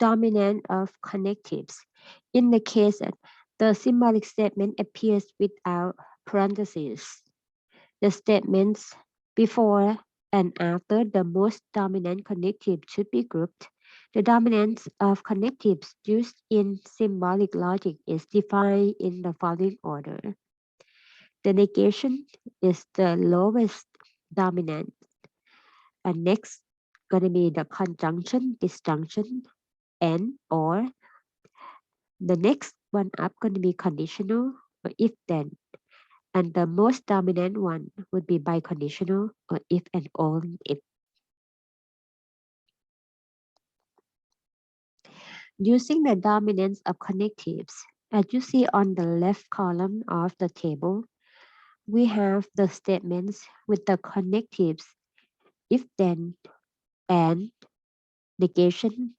Dominance of connectives. In the case that the symbolic statement appears without parentheses, the statements before and after the most dominant connective should be grouped. The dominance of connectives used in symbolic logic is defined in the following order. The negation is the lowest dominant, and next going to be the conjunction, disjunction, and or. The next one up going to be conditional or if then. And the most dominant one would be biconditional or if and only if. Using the dominance of connectives, as you see on the left column of the table, we have the statements with the connectives if then and negation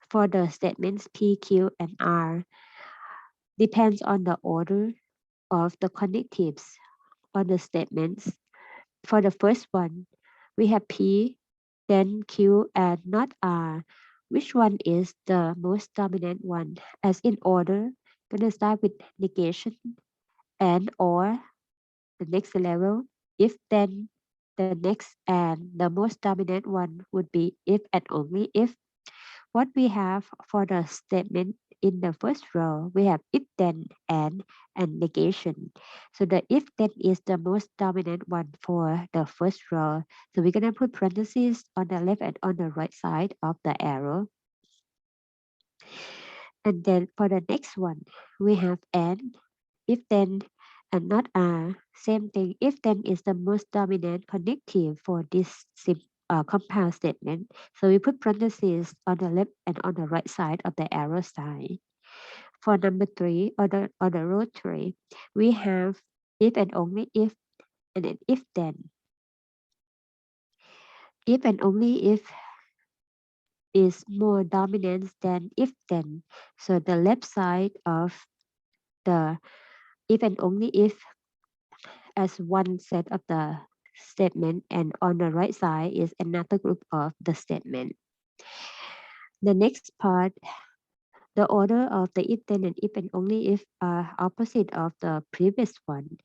for the statements P, Q, and R depends on the order of the connectives on the statements. For the first one, we have P, then Q, and not R. Which one is the most dominant one? As in order, gonna start with negation and or the next level, if then the next and the most dominant one would be if and only if. What we have for the statement in the first row, we have if then and negation. So the if then is the most dominant one for the first row. So we're gonna put parentheses on the left and on the right side of the arrow. And then for the next one, we have and, if then, and not are. Same thing, if then is the most dominant connective for this compound statement. So we put parentheses on the left and on the right side of the arrow side. For number 3, or the row 3, we have if and only if, and then if then. If and only if is more dominant than if then. So the left side of the if and only if as one set of the statement, and on the right side is another group of the statement. The next part, the order of the if then and if and only if are opposite of the previous one.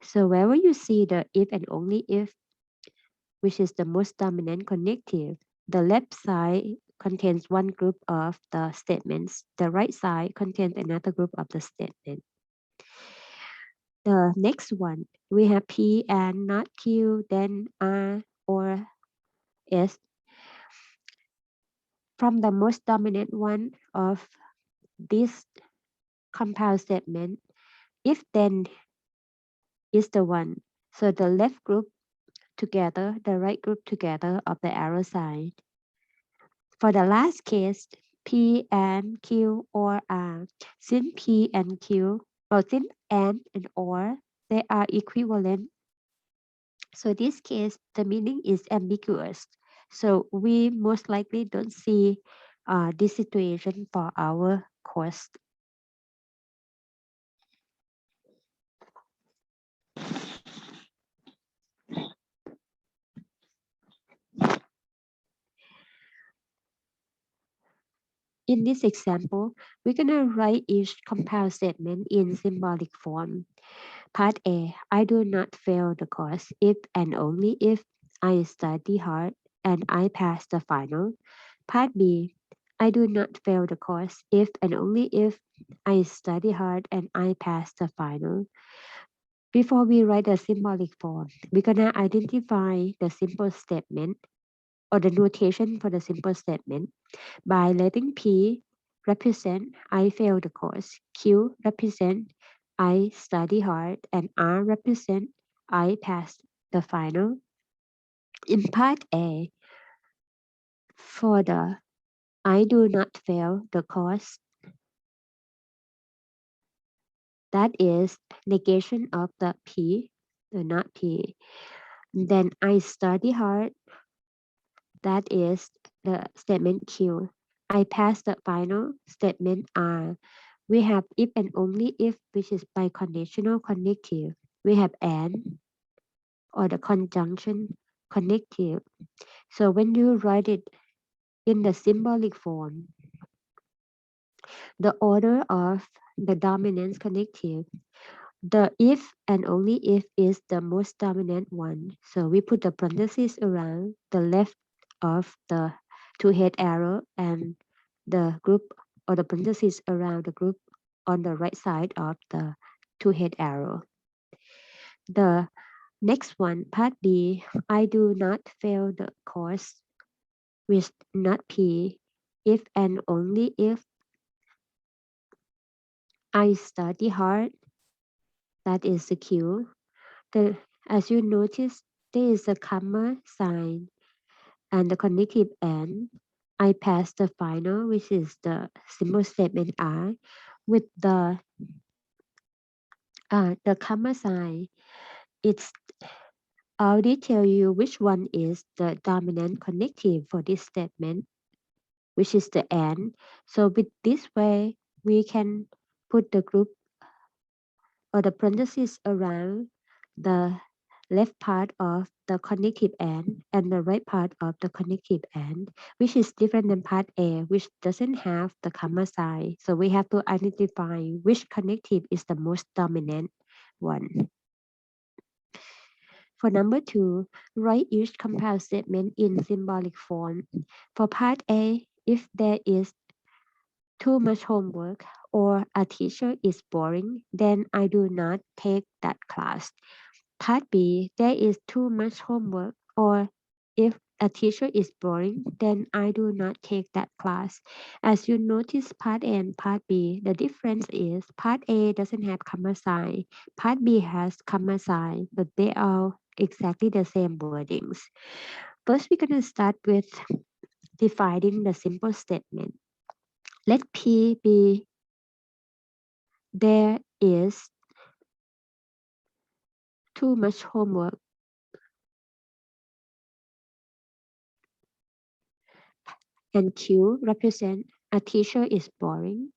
So wherever you see the if and only if, which is the most dominant connective, the left side contains one group of the statements. The right side contains another group of the statement. The next one, we have P and not Q, then R or S. From the most dominant one of this compound statement, if then is the one. So the left group together, the right group together of the arrow side. For the last case, P and Q or R, since P and Q, or since and or, they are equivalent. So this case, the meaning is ambiguous. So we most likely don't see this situation for our course. In this example, we're going to write each compound statement in symbolic form. Part A, I do not fail the course if and only if I study hard and I pass the final. Part B, I do not fail the course if and only if I study hard and I pass the final. Before we write the symbolic form, we're going to identify the simple statement or the notation for the simple statement by letting P represent I fail the course, Q represent I study hard, and R represent I pass the final. In part A, for the I do not fail the course, that is negation of the P, the not P. Then I study hard, that is the statement Q. I pass the final, statement R. We have if and only if, which is biconditional connective. We have and, or the conjunction connective. So when you write it in the symbolic form, The order of the dominance connective, the if and only if is the most dominant one. So we put the parentheses around the left of the two-head arrow and the group or the parentheses around the group on the right side of the two-head arrow. The next one, part B, I do not fail the course with not P if and only if I study hard. That is the Q. As you notice, there is a comma sign and the connective and. I passed the final, which is the symbol statement R, with the comma sign. It's already tell you which one is the dominant connective for this statement, which is the and. So with this way, we can put the group or the parentheses around the left part of the connective and the right part of the connective and, which is different than part A, which doesn't have the comma sign. So we have to identify which connective is the most dominant one. For number 2, write each compound statement in symbolic form. For part A, if there is too much homework or a teacher is boring, then I do not take that class. Part B, there is too much homework or if a teacher is boring, then I do not take that class. As you notice part A and part B, the difference is part A doesn't have comma sign, part B has comma sign, but they are exactly the same wordings. First, we're going to start with defining the simple statement. Let P be there is too much homework and Q represent a teacher is boring.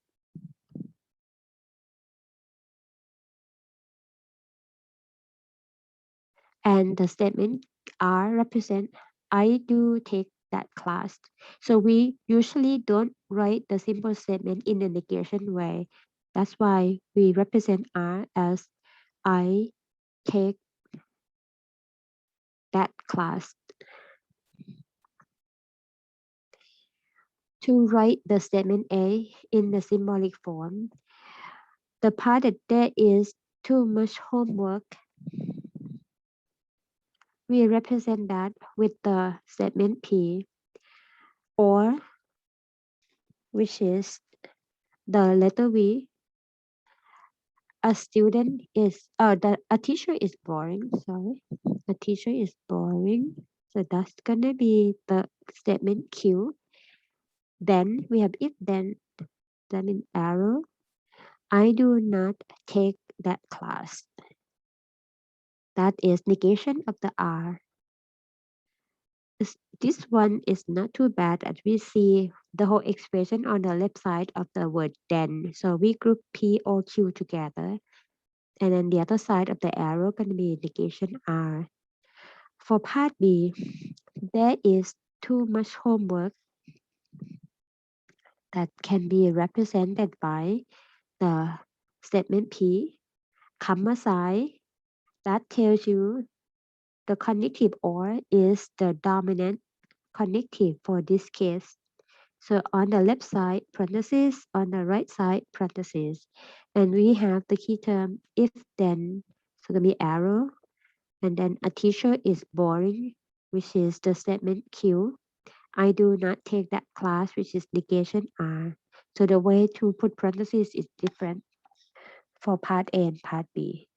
And the statement R represent I do take that class. So we usually don't write the simple statement in the negation way. That's why we represent R as I take that class. To write the statement A in the symbolic form, the part that there is too much homework, we represent that with the statement P, or which is the letter V. A student is a teacher is boring. Sorry, a teacher is boring. So that's gonna be the statement Q. Then we have if then in arrow. I do not take that class. That is negation of the R. This one is not too bad as we see the whole expression on the left side of the word then. So we group P or Q together. And then the other side of the arrow going to be negation R. For part B, there is too much homework that can be represented by the statement P, comma sign, that tells you the connective or is the dominant connective for this case. So on the left side, parentheses, on the right side, parentheses. And we have the key term if then, so the be arrow. And then a teacher is boring, which is the statement Q. I do not take that class, which is negation R. So the way to put parentheses is different for part A and part B.